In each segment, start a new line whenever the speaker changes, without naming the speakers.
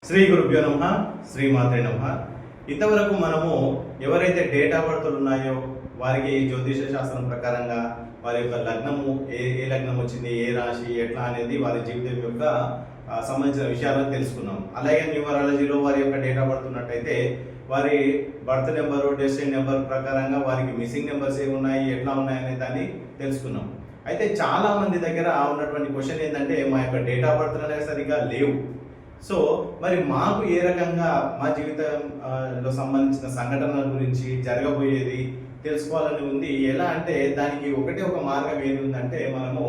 శ్రీ గురుభ్యో నమః శ్రీమాత్రే నమః. ఇంతవరకు మనము ఎవరైతే డేట్ ఆఫ్ బర్త్లు ఉన్నాయో వారికి జ్యోతిష శాస్త్రం ప్రకారంగా వారి యొక్క లగ్నము ఏ లగ్నం వచ్చింది, ఏ రాశి ఎట్లా అనేది వారి జీవితం యొక్క సంబంధించిన విషయాలను తెలుసుకున్నాం. అలాగే న్యూమరాలజీలో వారి యొక్క డేట్ ఆఫ్ బర్త్ ఉన్నట్టయితే వారి బర్త్ నెంబరు, డెస్టినీ నెంబర్ ప్రకారంగా వారికి మిస్సింగ్ నెంబర్స్ ఏమి ఉన్నాయి, ఎట్లా ఉన్నాయనే దాన్ని తెలుసుకున్నాం. అయితే చాలా మంది దగ్గర ఉన్నటువంటి క్వశ్చన్ ఏంటంటే మా యొక్క డేట్ ఆఫ్ బర్త్ అనేది సరిగా లేవు. సో మరి మాకు ఏ రకంగా మా జీవితంలో సంబంధించిన సంఘటనల గురించి జరగబోయేది తెలుసుకోవాలని ఉంది. ఎలా అంటే దానికి ఒక మార్గం ఏంటంటే మనము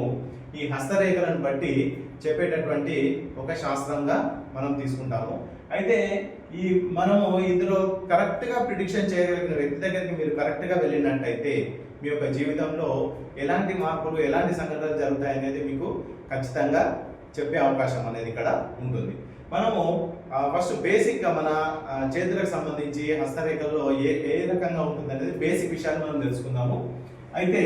ఈ హస్తరేఖలను బట్టి చెప్పేటటువంటి ఒక శాస్త్రంగా మనం తీసుకుంటాము. అయితే మనము ఇందులో కరెక్ట్గా ప్రిడిక్షన్ చేయగలిగిన వ్యక్తి దగ్గరికి మీరు కరెక్ట్గా వెళ్ళినట్టయితే మీ యొక్క జీవితంలో ఎలాంటి మార్పులు, ఎలాంటి సంఘటనలు జరుగుతాయి అనేది మీకు ఖచ్చితంగా చెప్పే అవకాశం అనేది ఇక్కడ ఉంటుంది. మనము ఫస్ట్ బేసిక్గా మన చేతులకు సంబంధించి హస్తరేఖల్లో ఏ రకంగా ఉంటుంది అనేది బేసిక్ విషయాలు మనం తెలుసుకుందాము. అయితే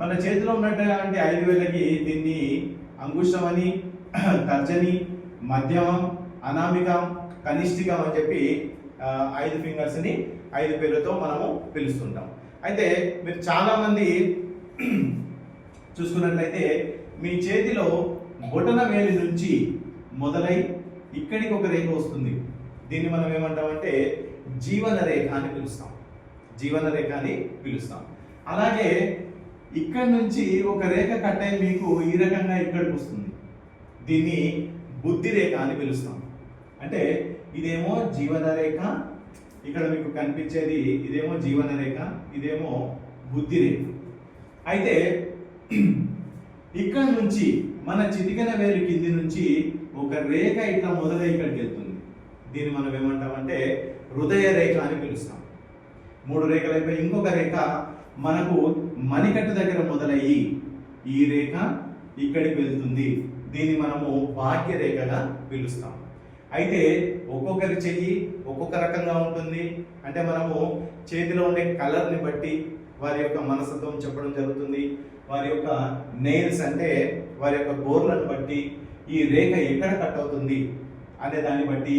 మన చేతిలో ఉన్నటువంటి 5 వేలకి దీన్ని అంగుష్టం అని, తర్జని, మధ్యమం, అనామికం, కనిష్ఠికం అని చెప్పి 5 ఫింగర్స్ని 5 పేర్లతో మనము పిలుస్తుంటాం. అయితే మీరు చాలామంది చూసుకున్నట్లయితే మీ చేతిలో బొటన వేలి నుంచి మొదలై ఇక్కడికి ఒక రేఖ వస్తుంది. దీన్ని మనం ఏమంటామంటే జీవన రేఖ అని పిలుస్తాం. జీవన రేఖ అని పిలుస్తాం. అలాగే ఇక్కడ నుంచి ఒక రేఖ కట్ అయి మీకు ఈ రకంగా ఇక్కడికి వస్తుంది. దీన్ని బుద్ధి రేఖ అని పిలుస్తాం. అంటే ఇదేమో జీవన రేఖ, ఇక్కడ మీకు కనిపించేది ఇదేమో జీవన రేఖ, ఇదేమో బుద్ధి రేఖ. అయితే ఇక్కడ నుంచి మన చిటికెన వేలు కింది నుంచి ఒక రేఖ ఇట్లా మొదలై ఇక్కడికి వెళ్తుంది. దీన్ని మనం ఏమంటామంటే హృదయ రేఖ అని పిలుస్తాం. 3 రేఖలు అయిపోయి ఇంకొక రేఖ మనకు మణికట్టు దగ్గర మొదలయ్యి ఈ రేఖ ఇక్కడికి వెళ్తుంది. దీన్ని మనము భాగ్య రేఖగా పిలుస్తాం. అయితే ఒక్కొక్కరి చెయ్యి ఒక్కొక్క రకంగా ఉంటుంది. అంటే మనము చేతిలో ఉండే కలర్ని బట్టి వారి యొక్క మనస్తత్వం చెప్పడం జరుగుతుంది. వారి యొక్క నెయిల్స్ అంటే వారి యొక్క గోర్లను బట్టి ఈ రేఖ ఎక్కడ కట్ అవుతుంది అనే దాన్ని బట్టి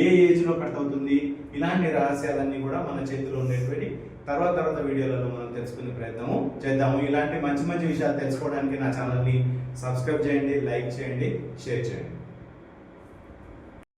ఏ ఏజ్లో కట్ అవుతుంది, ఇలాంటి రహస్యాలన్నీ కూడా మన చేతిలో ఉండేటువంటి తర్వాత వీడియోలలో మనం తెలుసుకునే ప్రయత్నము చేద్దాము. ఇలాంటి మంచి విషయాలు తెలుసుకోవడానికి నా ఛానల్ని సబ్స్క్రైబ్ చేయండి, లైక్ చేయండి, షేర్ చేయండి.